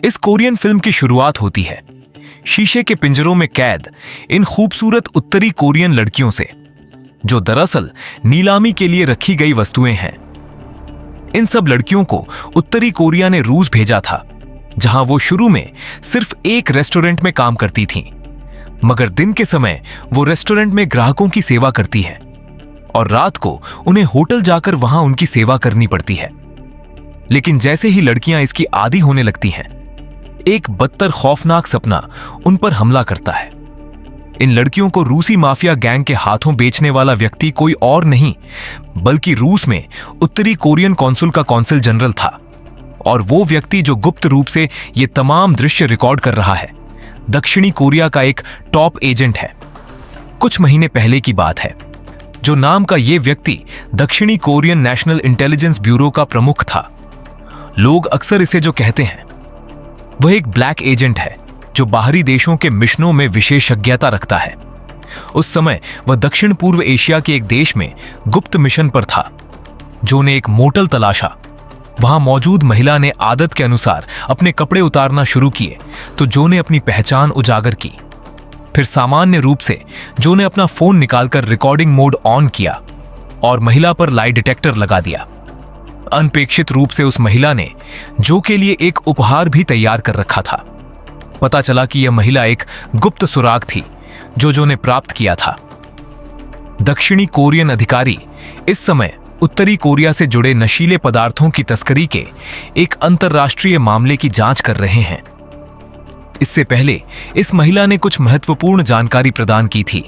इस Korean film की शुरुआत होती है शीशे के पिंजरों में कैद इन खूबसूरत उत्तरी कोरियन लड़कियों से, जो दरअसल नीलामी के लिए रखी गई वस्तुएं हैं। इन सब लड़कियों को उत्तरी कोरिया ने रूस भेजा था, जहां वो शुरू में सिर्फ एक रेस्टोरेंट में काम करती थीं, मगर दिन के समय वो रेस्टोरेंट में ग्राहकों की सेवा करती है और रात को उन्हें होटल जाकर वहां उनकी सेवा करनी पड़ती है। लेकिन जैसे ही लड़कियां इसकी आदी होने लगती हैं, एक बदतर खौफनाक सपना उन पर हमला करता है। इन लड़कियों को रूसी माफिया गैंग के हाथों बेचने वाला व्यक्ति कोई और नहीं बल्कि रूस में उत्तरी कोरियन कौंसुल का कौंसल जनरल था, और वो व्यक्ति जो गुप्त रूप से ये तमाम दृश्य रिकॉर्ड कर रहा है, दक्षिणी कोरिया का एक टॉप एजेंट है। कुछ महीने पहले की बात है। जो नाम का ये व्यक्ति दक्षिणी कोरियन नेशनल इंटेलिजेंस ब्यूरो का प्रमुख था। लोग अक्सर इसे जो कहते हैं, वह एक ब्लैक एजेंट है जो बाहरी देशों के मिशनों में विशेषज्ञता रखता है। उस समय वह दक्षिण पूर्व एशिया के एक देश में गुप्त मिशन पर था। जो ने एक मोटल तलाशा। वहां मौजूद महिला ने आदत के अनुसार अपने कपड़े उतारना शुरू किए तो जो ने अपनी पहचान उजागर की। फिर सामान्य रूप से जो ने अपना फोन निकालकर रिकॉर्डिंग मोड ऑन किया और महिला पर लाई डिटेक्टर लगा दिया। अनपेक्षित रूप से उस महिला ने जो के लिए एक उपहार भी तैयार कर रखा था। पता चला कि यह महिला एक गुप्त सुराग थी जो ने प्राप्त किया था। दक्षिणी कोरियन अधिकारी इस समय उत्तरी कोरिया से जुड़े नशीले पदार्थों की तस्करी के एक अंतर्राष्ट्रीय मामले की जांच कर रहे हैं। इससे पहले इस महिला ने कुछ महत्वपूर्ण जानकारी प्रदान की थी,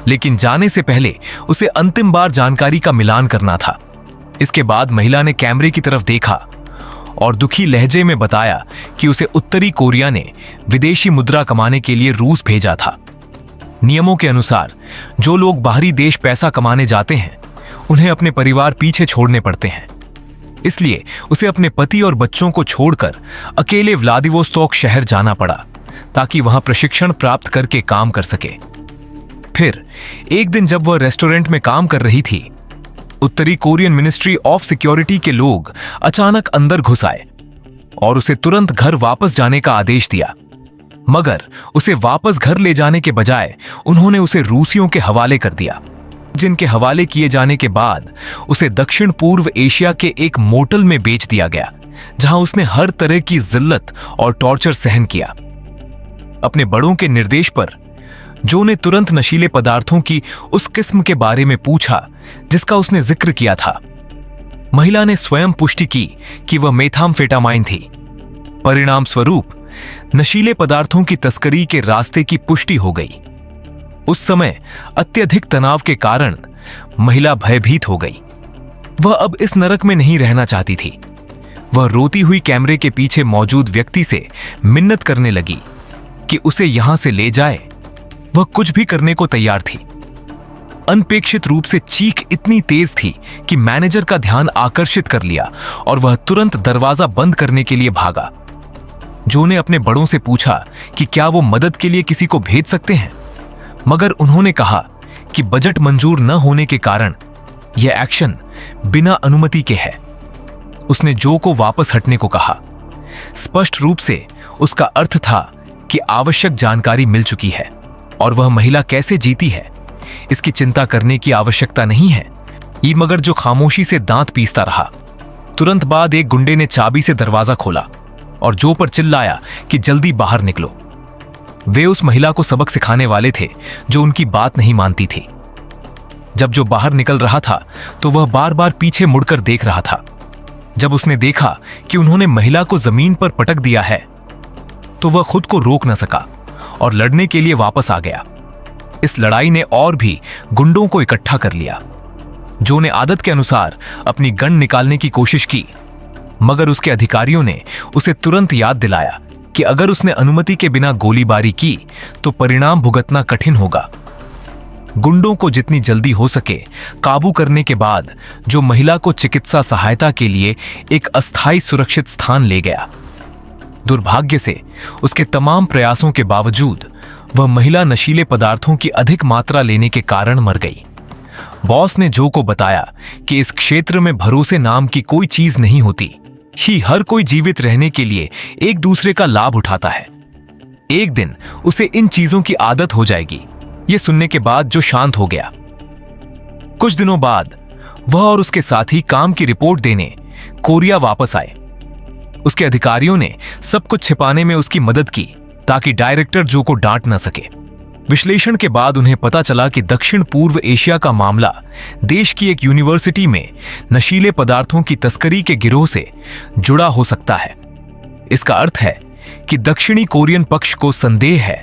लेकिन जाने से पहले उसे अंतिम बार जानकारी का मिलान करना था। इसके बाद महिला ने कैमरे की तरफ देखा और दुखी लहजे में बताया कि उसे उत्तरी कोरिया ने विदेशी मुद्रा कमाने के लिए रूस भेजा था। नियमों के अनुसार जो लोग बाहरी देश पैसा कमाने जाते हैं, उन्हें अपने परिवार पीछे छोड़ने पड़ते हैं। इसलिए उसे अपने पति और बच्चों को छोड़कर अकेले व्लादिवोस्तोक शहर जाना पड़ा ताकि वहां प्रशिक्षण प्राप्त करके काम कर सके। फिर एक दिन जब वह रेस्टोरेंट में काम कर रही थी, उत्तरी कोरियन मिनिस्ट्री ऑफ सिक्योरिटी के लोग अचानक अंदर घुस आए और उसे तुरंत घर वापस जाने का आदेश दिया। मगर उसे वापस घर ले जाने के बजाय उन्होंने उसे रूसियों के हवाले कर दिया, जिनके हवाले किए जाने के बाद उसे दक्षिण पूर्व एशिया के एक मोटल में बेच दिया गया, जहां उसने हर तरह की जिल्लत और टॉर्चर सहन किया। अपने बड़ों के निर्देश पर जो ने तुरंत नशीले पदार्थों की उस किस्म के बारे में पूछा जिसका उसने जिक्र किया था। महिला ने स्वयं पुष्टि की कि वह मेथाम्फेटामाइन थी। परिणाम स्वरूप नशीले पदार्थों की तस्करी के रास्ते की पुष्टि हो गई। उस समय अत्यधिक तनाव के कारण महिला भयभीत हो गई। वह अब इस नरक में नहीं रहना चाहती थी। वह रोती हुई कैमरे के पीछे मौजूद व्यक्ति से मिन्नत करने लगी कि उसे यहां से ले जाए। वह कुछ भी करने को तैयार थी। अनपेक्षित रूप से चीख इतनी तेज थी कि मैनेजर का ध्यान आकर्षित कर लिया और वह तुरंत दरवाजा बंद करने के लिए भागा। जो ने अपने बड़ों से पूछा कि क्या वो मदद के लिए किसी को भेज सकते हैं, मगर उन्होंने कहा कि बजट मंजूर न होने के कारण यह एक्शन बिना अनुमति के है। उसने जो को वापस हटने को कहा। स्पष्ट रूप से उसका अर्थ था कि आवश्यक जानकारी मिल चुकी है और वह महिला कैसे जीती है इसकी चिंता करने की आवश्यकता नहीं है। ये मगर जो खामोशी से दांत पीसता रहा। तुरंत बाद एक गुंडे ने चाबी से दरवाजा खोला और जो पर चिल्लाया कि जल्दी बाहर निकलो। वे उस महिला को सबक सिखाने वाले थे जो उनकी बात नहीं मानती थी। जब जो बाहर निकल रहा था तो वह बार बार पीछे मुड़कर देख रहा था। जब उसने देखा कि उन्होंने महिला को जमीन पर पटक दिया है तो वह खुद को रोक न सका और लड़ने के लिए वापस आ गया। इस लड़ाई ने और भी गुंडों को इकट्ठा कर लिया। जो ने आदत के अनुसार अपनी गन निकालने की कोशिश की, मगर उसके अधिकारियों ने उसे तुरंत याद दिलाया कि अगर उसने अनुमति के बिना गोलीबारी की तो परिणाम भुगतना कठिन होगा। गुंडों को जितनी जल्दी हो सके काबू करने के बाद जो महिला को चिकित्सा सहायता के लिए एक अस्थायी सुरक्षित स्थान ले गया। दुर्भाग्य से उसके तमाम प्रयासों के बावजूद वह महिला नशीले पदार्थों की अधिक मात्रा लेने के कारण मर गई। बॉस ने जो को बताया कि इस क्षेत्र में भरोसे नाम की कोई चीज नहीं होती। ही हर कोई जीवित रहने के लिए एक दूसरे का लाभ उठाता है। एक दिन उसे इन चीजों की आदत हो जाएगी। यह सुनने के बाद जो शांत हो गया। कुछ दिनों बाद वह और उसके साथी काम की रिपोर्ट देने कोरिया वापस आए। उसके अधिकारियों ने सब कुछ छिपाने में उसकी मदद की ताकि डायरेक्टर जो को डांट न सके। विश्लेषण के बाद उन्हें पता चला कि दक्षिण पूर्व एशिया का मामला देश की एक यूनिवर्सिटी में नशीले पदार्थों की तस्करी के गिरोह से जुड़ा हो सकता है। इसका अर्थ है कि दक्षिणी कोरियन पक्ष को संदेह है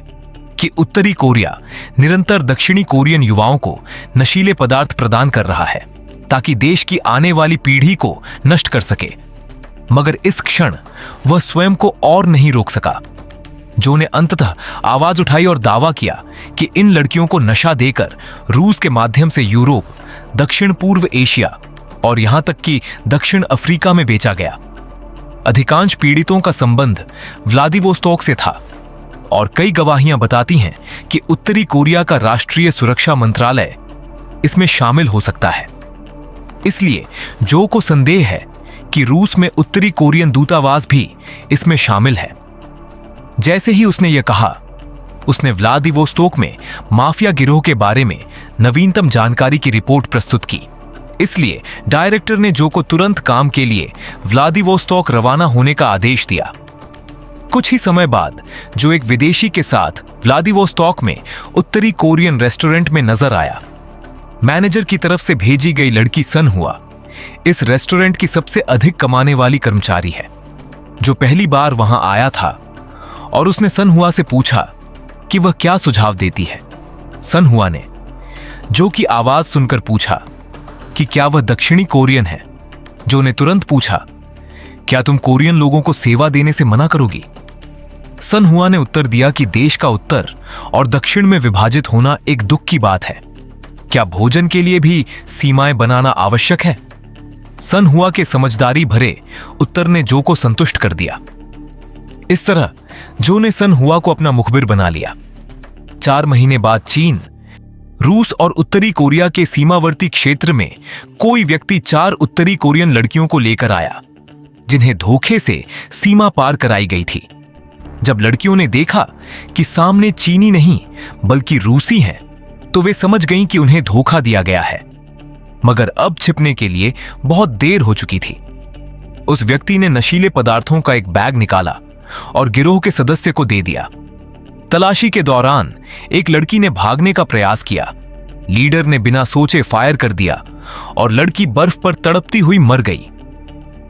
कि उत्तरी कोरिया निरंतर दक्षिणी कोरियन युवाओं को नशीले पदार्थ प्रदान कर रहा है ताकि देश की आने वाली पीढ़ी को नष्ट कर सके। मगर इस क्षण वह स्वयं को और नहीं रोक सका। जो ने अंततः आवाज उठाई और दावा किया कि इन लड़कियों को नशा देकर रूस के माध्यम से यूरोप, दक्षिण पूर्व एशिया और यहां तक कि दक्षिण अफ्रीका में बेचा गया। अधिकांश पीड़ितों का संबंध व्लादिवोस्तोक से था और कई गवाहियां बताती हैं कि उत्तरी कोरिया का राष्ट्रीय सुरक्षा मंत्रालय इसमें शामिल हो सकता है। इसलिए जो को संदेह है कि रूस में उत्तरी कोरियन दूतावास भी इसमें शामिल है। जैसे ही उसने यह कहा, उसने व्लादिवोस्तोक में माफिया गिरोह के बारे में नवीनतम जानकारी की रिपोर्ट प्रस्तुत की। इसलिए डायरेक्टर ने जो को तुरंत काम के लिए व्लादिवोस्तोक रवाना होने का आदेश दिया। कुछ ही समय बाद जो एक विदेशी के साथ व्लादिवोस्तोक में उत्तरी कोरियन रेस्टोरेंट में नजर आया। मैनेजर की तरफ से भेजी गई लड़की सन हुआ इस रेस्टोरेंट की सबसे अधिक कमाने वाली कर्मचारी है, जो पहली बार वहां आया था। और उसने सन हुआ से पूछा कि वह क्या सुझाव देती है। सन हुआ ने जो की आवाज सुनकर पूछा कि क्या वह दक्षिणी कोरियन है। जो ने तुरंत पूछा, क्या तुम कोरियन लोगों को सेवा देने से मना करोगी? सन हुआ ने उत्तर दिया कि देश का उत्तर और दक्षिण में विभाजित होना एक दुख की बात है। क्या भोजन के लिए भी सीमाएं बनाना आवश्यक है? सन हुआ के समझदारी भरे उत्तर ने जो को संतुष्ट कर दिया। इस तरह जो ने सन हुआ को अपना मुखबिर बना लिया। 4 महीने बाद चीन, रूस और उत्तरी कोरिया के सीमावर्ती क्षेत्र में कोई व्यक्ति 4 उत्तरी कोरियन लड़कियों को लेकर आया, जिन्हें धोखे से सीमा पार कराई गई थी। जब लड़कियों ने देखा कि सामने चीनी नहीं बल्कि रूसी हैं, तो वे समझ गईं कि उन्हें धोखा दिया गया है। मगर अब छिपने के लिए बहुत देर हो चुकी थी। उस व्यक्ति ने नशीले पदार्थों का एक बैग निकाला और गिरोह के सदस्य को दे दिया। तलाशी के दौरान एक लड़की ने भागने का प्रयास किया। लीडर ने बिना सोचे फायर कर दिया और लड़की बर्फ पर तड़पती हुई मर गई।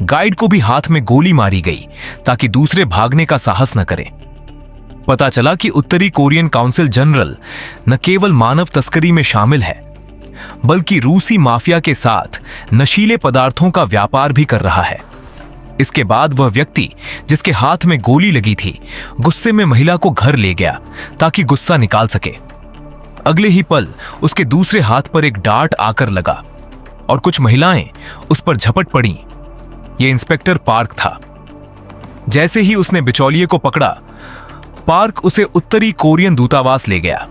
गाइड को भी हाथ में गोली मारी गई ताकि दूसरे भागने का साहस न करें। पता चला कि उत्तरी कोरियन काउंसिल जनरल न केवल मानव तस्करी में शामिल है, बल्कि रूसी माफिया के साथ नशीले पदार्थों का व्यापार भी कर रहा है। इसके बाद वह व्यक्ति जिसके हाथ में गोली लगी थी, गुस्से में महिला को घर ले गया ताकि गुस्सा निकाल सके। अगले ही पल उसके दूसरे हाथ पर एक डार्ट आकर लगा और कुछ महिलाएं उस पर झपट पड़ी। यह इंस्पेक्टर पार्क था। जैसे ही उसने बिचौलिए को पकड़ा, पार्क उसे उत्तरी कोरियन दूतावास ले गया।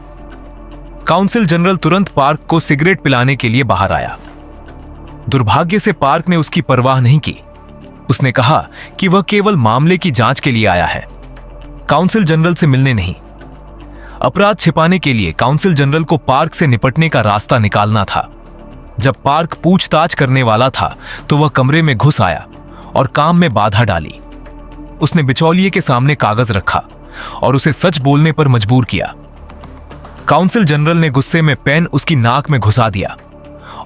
काउंसिल जनरल तुरंत पार्क को सिगरेट पिलाने के लिए बाहर आया। दुर्भाग्य से पार्क ने उसकी परवाह नहीं की। उसने कहा कि वह केवल मामले की जांच के लिए आया है, काउंसिल जनरल से मिलने नहीं। अपराध छिपाने के लिए काउंसिल जनरल को पार्क से निपटने का रास्ता निकालना था। जब पार्क पूछताछ करने वाला था तो वह कमरे में घुस आया और काम में बाधा डाली। उसने बिचौलिए के सामने कागज रखा और उसे सच बोलने पर मजबूर किया। काउंसिल जनरल ने गुस्से में पेन उसकी नाक में घुसा दिया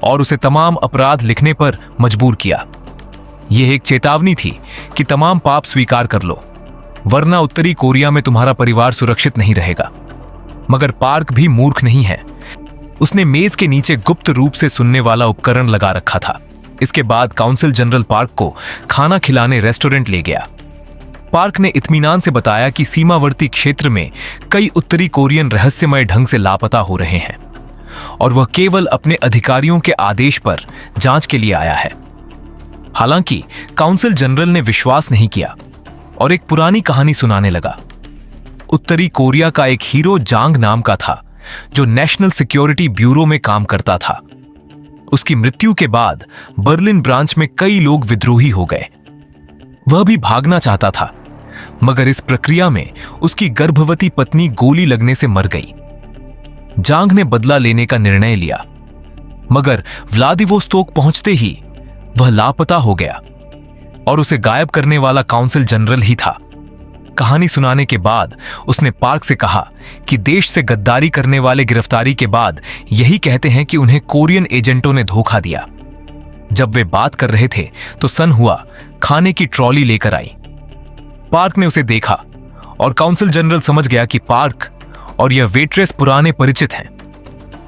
और उसे तमाम अपराध लिखने पर मजबूर किया। यह एक चेतावनी थी कि तमाम पाप स्वीकार कर लो, वरना उत्तरी कोरिया में तुम्हारा परिवार सुरक्षित नहीं रहेगा। मगर पार्क भी मूर्ख नहीं है। उसने मेज के नीचे गुप्त रूप से सुनने वाला उपकरण लगा रखा था। इसके बाद काउंसिल जनरल पार्क को खाना खिलाने रेस्टोरेंट ले गया। पार्क ने इत्मीनान से बताया कि सीमावर्ती क्षेत्र में कई उत्तरी कोरियन रहस्यमय ढंग से लापता हो रहे हैं और वह केवल अपने अधिकारियों के आदेश पर जांच के लिए आया है। हालांकि काउंसिल जनरल ने विश्वास नहीं किया और एक पुरानी कहानी सुनाने लगा। उत्तरी कोरिया का एक हीरो जांग नाम का था, जो नेशनल सिक्योरिटी ब्यूरो में काम करता था। उसकी मृत्यु के बाद बर्लिन ब्रांच में कई लोग विद्रोही हो गए। वह भी भागना चाहता था, मगर इस प्रक्रिया में उसकी गर्भवती पत्नी गोली लगने से मर गई। जांग ने बदला लेने का निर्णय लिया, मगर व्लादिवोस्तोक पहुंचते ही वह लापता हो गया और उसे गायब करने वाला काउंसिल जनरल ही था। कहानी सुनाने के बाद उसने पार्क से कहा कि देश से गद्दारी करने वाले गिरफ्तारी के बाद यही कहते हैं कि उन्हें कोरियन एजेंटों ने धोखा दिया। जब वे बात कर रहे थे तो सन हुआ खाने की ट्रॉली लेकर आई। पार्क ने उसे देखा और काउंसिल जनरल समझ गया कि पार्क और यह वेट्रेस पुराने परिचित हैं।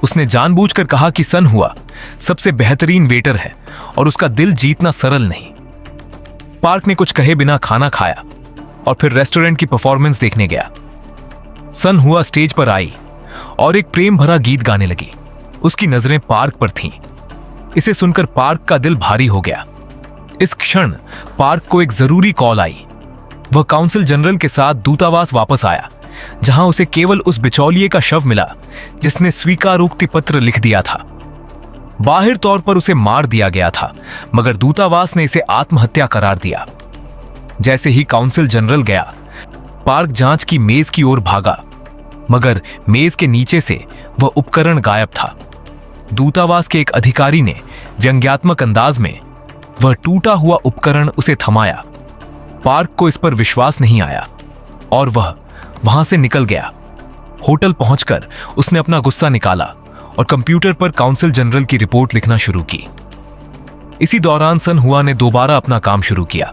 उसने जानबूझकर कहा कि सन हुआ सबसे बेहतरीन वेटर है और उसका दिल जीतना सरल नहीं। पार्क ने कुछ कहे बिना खाना खाया और फिर रेस्टोरेंट की परफॉर्मेंस देखने गया। सन हुआ स्टेज पर आई और एक प्रेम भरा गीत गाने लगी। उसकी नजरें पार्क पर थीं। इसे सुनकर पार्क का दिल भारी हो गया। इस क्षण पार्क को एक जरूरी कॉल आई। वह काउंसिल जनरल के साथ दूतावास वापस आया, जहां उसे केवल उस बिचौलिए का शव मिला जिसने स्वीकारोक्ति पत्र लिख दिया था। बाहिर तौर पर उसे मार दिया गया था, मगर दूतावास ने इसे आत्महत्या करार दिया। जैसे ही काउंसिल जनरल गया, पार्क जांच की मेज की ओर भागा, मगर मेज के नीचे से वह उपकरण गायब था। दूतावास के एक अधिकारी ने व्यंग्यात्मक अंदाज में वह टूटा हुआ उपकरण उसे थमाया। पार्क को इस पर विश्वास नहीं आया और वह वहां से निकल गया। होटल पहुंचकर उसने अपना गुस्सा निकाला और कंप्यूटर पर काउंसिल जनरल की रिपोर्ट लिखना शुरू की। इसी दौरान सन हुआ ने दोबारा अपना काम शुरू किया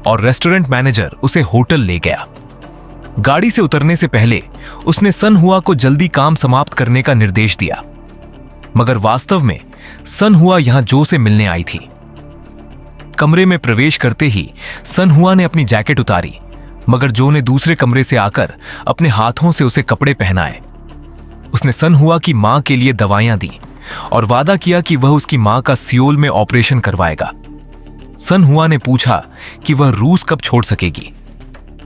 और रेस्टोरेंट मैनेजर उसे होटल ले गया। गाड़ी से उतरने से पहले उसने सन हुआ को जल्दी काम समाप्त करने का निर्देश दिया, मगर वास्तव में सन हुआ यहां जो से मिलने आई थी। कमरे में प्रवेश करते ही सन हुआ ने अपनी जैकेट उतारी, मगर जो ने दूसरे कमरे से आकर अपने हाथों से उसे कपड़े पहनाए। उसने सन हुआ की मां के लिए दवाइयां दी और वादा किया कि वह उसकी मां का सियोल में ऑपरेशन करवाएगा। सन हुआ ने पूछा कि वह रूस कब छोड़ सकेगी।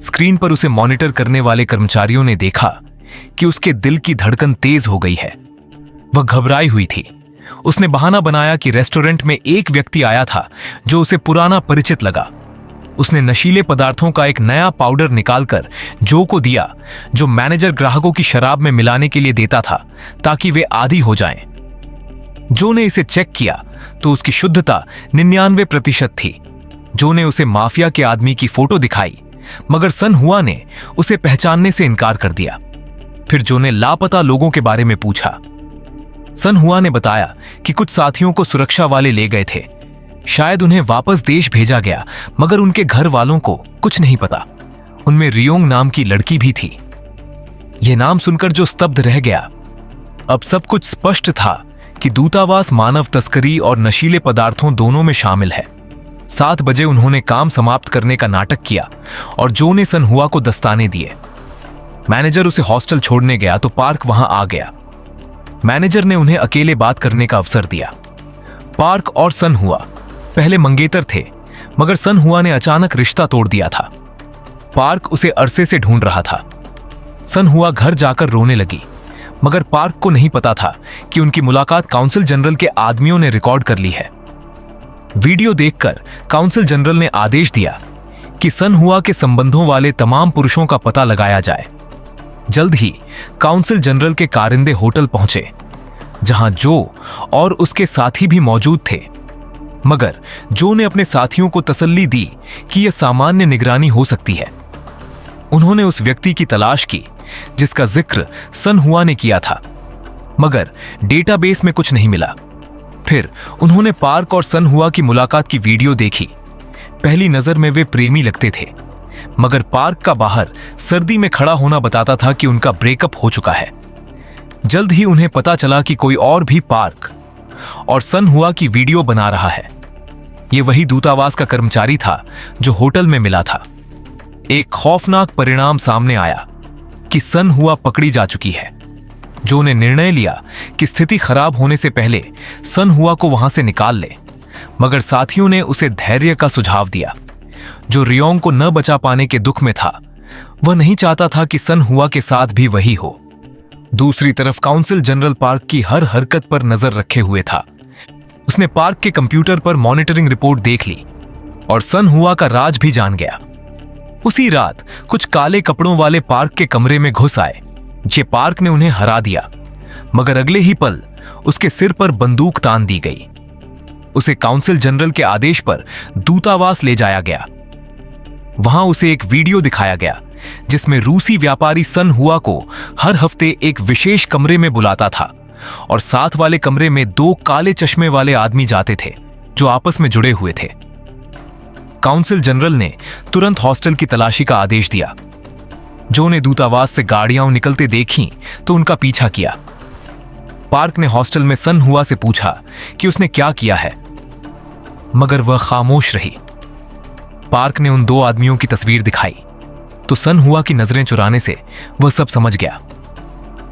स्क्रीन पर उसे मॉनिटर करने वाले कर्मचारियों ने देखा कि उसके दिल की धड़कन तेज हो गई है। वह घबराई हुई थी। उसने बहाना बनाया कि रेस्टोरेंट में एक व्यक्ति आया था जो उसे पुराना परिचित लगा। उसने नशीले पदार्थों का एक नया पाउडर निकालकर जो को दिया, जो मैनेजर ग्राहकों की शराब में मिलाने के लिए देता था ताकि वे आदी हो जाएं। जो ने इसे चेक किया तो उसकी शुद्धता 99% थी। जो ने उसे माफिया के आदमी की फोटो दिखाई, मगर सन हुआ ने उसे पहचानने से इनकार कर दिया। फिर जो ने लापता लोगों के बारे में पूछा। सन हुआ ने बताया कि कुछ साथियों को सुरक्षा वाले ले गए थे। शायद उन्हें वापस देश भेजा गया, मगर उनके घर वालों को कुछ नहीं पता। उनमें रियोंग नाम की लड़की भी थी। यह नाम सुनकर जो स्तब्ध रह गया। अब सब कुछ स्पष्ट था कि दूतावास मानव तस्करी और नशीले पदार्थों दोनों में शामिल है। 7 बजे उन्होंने काम समाप्त करने का नाटक किया और जो ने सन हुआ को दस्ताने दिए। मैनेजर उसे हॉस्टल छोड़ने गया तो पार्क वहां आ गया। मैनेजर ने उन्हें अकेले बात करने का अवसर दिया। पार्क और सन हुआ पहले मंगेतर थे, मगर सन हुआ ने अचानक रिश्ता तोड़ दिया था। पार्क उसे अरसे से ढूंढ रहा था। सन हुआ घर जाकर रोने लगी, मगर पार्क को नहीं पता था कि उनकी मुलाकात काउंसिल जनरल के आदमियों ने रिकॉर्ड कर ली है। वीडियो देखकर काउंसिल जनरल ने आदेश दिया कि सन हुआ के संबंधों वाले तमाम पुरुषों का पता लगाया जाए। जल्द ही काउंसिल जनरल के कारिंदे होटल पहुंचे, जहां जो और उसके साथी भी मौजूद थे, मगर जो ने अपने साथियों को तसल्ली दी कि यह सामान्य निगरानी हो सकती है। उन्होंने उस व्यक्ति की तलाश की जिसका जिक्र सन हुआ ने किया था, मगर डेटाबेस में कुछ नहीं मिला। फिर उन्होंने पार्क और सन हुआ की मुलाकात की वीडियो देखी। पहली नजर में वे प्रेमी लगते थे, मगर पार्क का बाहर सर्दी में खड़ा होना बताता था कि उनका ब्रेकअप हो चुका है। जल्द ही उन्हें पता चला कि कोई और भी पार्क और सन हुआ की वीडियो बना रहा है। यह वही दूतावास का कर्मचारी था जो होटल में मिला था। एक खौफनाक परिणाम सामने आया कि सन हुआ पकड़ी जा चुकी है। जो ने निर्णय लिया कि स्थिति खराब होने से पहले सन हुआ को वहां से निकाल ले, मगर साथियों ने उसे धैर्य का सुझाव दिया। जो रियोंग को न बचा पाने के दुख में था, वह नहीं चाहता था कि सन हुआ के साथ भी वही हो। दूसरी तरफ काउंसिल जनरल पार्क की हर हरकत पर नजर रखे हुए था। उसने पार्क के कंप्यूटर पर मॉनिटरिंग रिपोर्ट देख ली। और सन हुआ का राज भी जान गया। उसी रात कुछ काले कपड़ों वाले पार्क के कमरे में घुस आए। जे पार्क ने उन्हें हरा दिया, मगर अगले ही पल उसके सिर पर बंदूक तान दी गई। उसे काउंसिल जनरल के आदेश पर दूतावास ले जाया गया। वहां उसे एक वीडियो दिखाया गया जिसमें रूसी व्यापारी सन हुआ को हर हफ्ते एक विशेष कमरे में बुलाता था और साथ वाले कमरे में 2 काले चश्मे वाले आदमी जाते थे जो आपस में जुड़े हुए थे। काउंसिल जनरल ने तुरंत हॉस्टल की तलाशी का आदेश दिया। जो ने दूतावास से गाड़ियां निकलते देखी तो उनका पीछा किया। पार्क ने हॉस्टल में सन हुआ से पूछा कि उसने क्या किया है, मगर वह खामोश रही। पार्क ने उन 2 आदमियों की तस्वीर दिखाई तो सन हुआ की नजरें चुराने से वह सब समझ गया।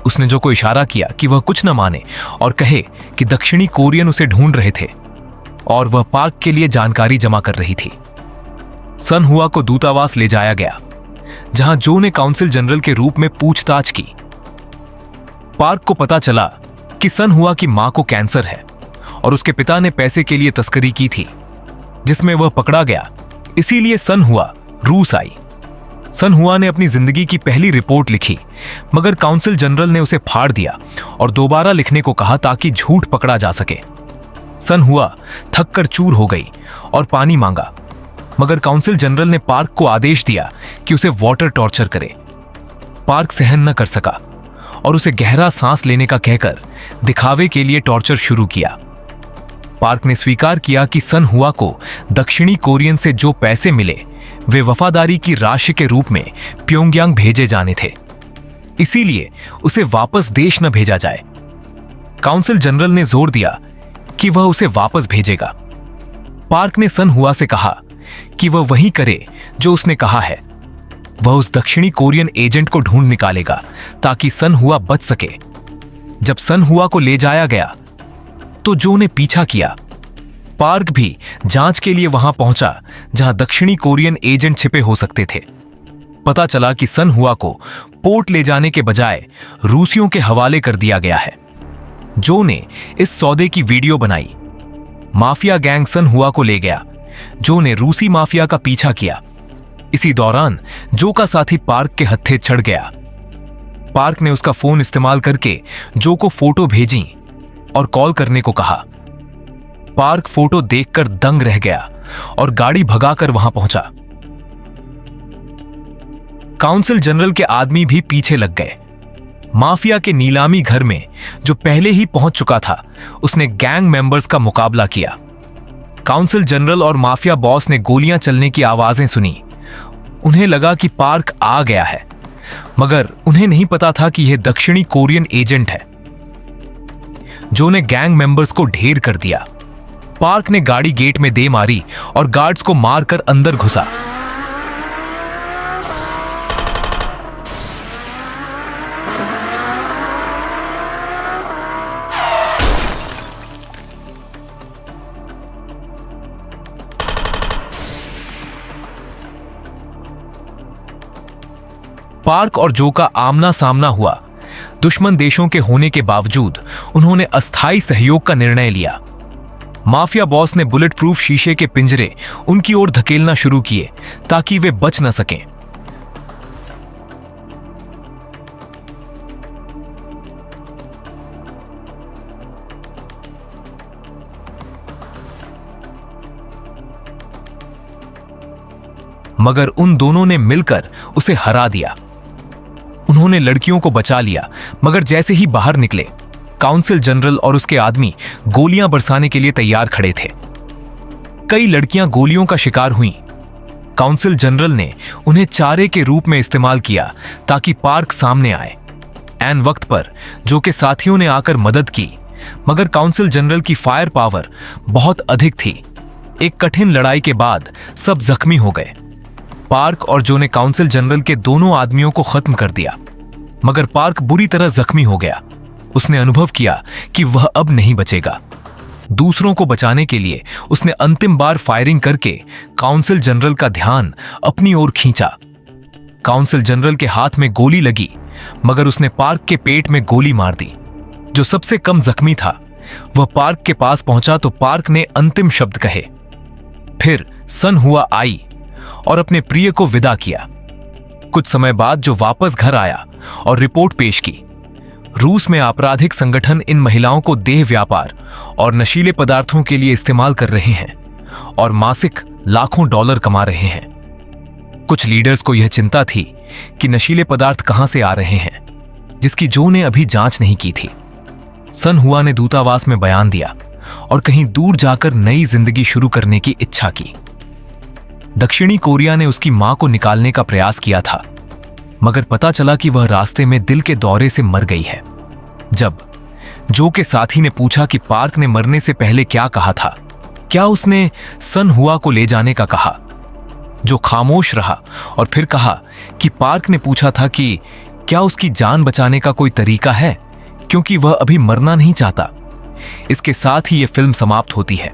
उसने जो को इशारा किया कि वह कुछ न माने और कहे कि दक्षिणी कोरियन उसे ढूंढ रहे थे और वह पार्क के लिए जानकारी जमा कर रही थी। सन हुआ को दूतावास ले जाया गया, जहां जो ने काउंसिल जनरल के रूप में पूछताछ की। पार्क को पता चला कि सन हुआ की मां को कैंसर है और उसके पिता ने पैसे के लिए तस्करी की थी, जिसमें वह पकड़ा गया। इसीलिए सन हुआ रूस आई। सन हुआ ने अपनी जिंदगी की पहली रिपोर्ट लिखी, मगर काउंसिल जनरल ने उसे फाड़ दिया और दोबारा लिखने को कहा ताकि झूठ पकड़ा जा सके। सन हुआ थक कर चूर हो गई और पानी मांगा, मगर काउंसिल जनरल ने पार्क को आदेश दिया कि उसे वाटर टॉर्चर करे। पार्क सहन न कर सका और उसे गहरा सांस लेने का कहकर दिखावे के लिए टॉर्चर शुरू किया। पार्क ने स्वीकार किया कि सन हुआ को दक्षिणी कोरियन से जो पैसे मिले वे वफादारी की राशि के रूप में प्योंगयांग भेजे जाने थे, इसीलिए उसे वापस देश न भेजा जाए। काउंसिल जनरल ने जोर दिया कि वह उसे वापस भेजेगा। पार्क ने सन हुआ से कहा कि वह वही करे जो उसने कहा है। वह उस दक्षिणी कोरियन एजेंट को ढूंढ निकालेगा ताकि सन हुआ बच सके। जब सन हुआ को ले जाया गया तो जो ने पीछा किया। पार्क भी जांच के लिए वहां पहुंचा जहां दक्षिणी कोरियन एजेंट छिपे हो सकते थे। पता चला कि सन हुआ को पोर्ट ले जाने के बजाय रूसियों के हवाले कर दिया गया है। जो ने इस सौदे की वीडियो बनाई। माफिया गैंग सन हुआ को ले गया। जो ने रूसी माफिया का पीछा किया। इसी दौरान जो का साथी पार्क के हत्थे चढ़ गया। पार्क ने उसका फोन इस्तेमाल करके जो को फोटो भेजी और कॉल करने को कहा। पार्क फोटो देखकर दंग रह गया और गाड़ी भगाकर वहां पहुंचा। काउंसिल जनरल के आदमी भी पीछे लग गए। माफिया के नीलामी घर में जो पहले ही पहुंच चुका था, उसने गैंग मेंबर्स का मुकाबला किया। काउंसिल जनरल और माफिया बॉस ने गोलियां चलने की आवाजें सुनी। उन्हें लगा कि पार्क आ गया है, मगर उन्हें नहीं पता था कि यह दक्षिणी कोरियन एजेंट है। जो ने गैंग मेंबर्स को ढेर कर दिया। पार्क ने गाड़ी गेट में दे मारी और गार्ड्स को मारकर अंदर घुसा। पार्क और जो का आमना सामना हुआ। दुश्मन देशों के होने के बावजूद उन्होंने अस्थायी सहयोग का निर्णय लिया। माफिया बॉस ने बुलेट प्रूफ शीशे के पिंजरे उनकी ओर धकेलना शुरू किए ताकि वे बच न सकें। मगर उन दोनों ने मिलकर उसे हरा दिया। उन्होंने लड़कियों को बचा लिया, मगर जैसे ही बाहर निकले, काउंसिल जनरल और उसके आदमी गोलियां बरसाने के लिए तैयार खड़े थे। कई लड़कियां गोलियों का शिकार हुईं। काउंसिल जनरल ने उन्हें चारे के रूप में इस्तेमाल किया ताकि पार्क सामने आए। ऐन वक्त पर जो के साथियों ने आकर मदद की, मगर काउंसिल जनरल की फायर पावर बहुत अधिक थी। एक कठिन लड़ाई के बाद सब जख्मी हो गए। पार्क और जो ने काउंसिल जनरल के दोनों आदमियों को खत्म कर दिया, मगर पार्क बुरी तरह जख्मी हो गया। उसने अनुभव किया कि वह अब नहीं बचेगा। दूसरों को बचाने के लिए उसने अंतिम बार फायरिंग करके काउंसिल जनरल का ध्यान अपनी ओर खींचा। काउंसिल जनरल के हाथ में गोली लगी, मगर उसने पार्क के पेट में गोली मार दी। जो सबसे कम जख्मी था वह पार्क के पास पहुंचा तो पार्क ने अंतिम शब्द कहे। फिर सन हुआ आई और अपने प्रिय को विदा किया। कुछ समय बाद जो वापस घर आया और रिपोर्ट पेश की। रूस में आपराधिक संगठन इन महिलाओं को देह व्यापार और नशीले पदार्थों के लिए इस्तेमाल कर रहे हैं और मासिक लाखों डॉलर कमा रहे हैं। कुछ लीडर्स को यह चिंता थी कि नशीले पदार्थ कहां से आ रहे हैं, जिसकी जो ने अभी जांच नहीं की थी। सन हुआ ने दूतावास में बयान दिया और कहीं दूर जाकर नई जिंदगी शुरू करने की इच्छा की। दक्षिणी कोरिया ने उसकी मां को निकालने का प्रयास किया था, मगर पता चला कि वह रास्ते में दिल के दौरे से मर गई है। जब जो के साथी ने पूछा कि पार्क ने मरने से पहले क्या कहा था, क्या उसने सन हुआ को ले जाने का कहा, जो खामोश रहा और फिर कहा कि पार्क ने पूछा था कि क्या उसकी जान बचाने का कोई तरीका है, क्योंकि वह अभी मरना नहीं चाहता। इसके साथ ही यह फिल्म समाप्त होती है।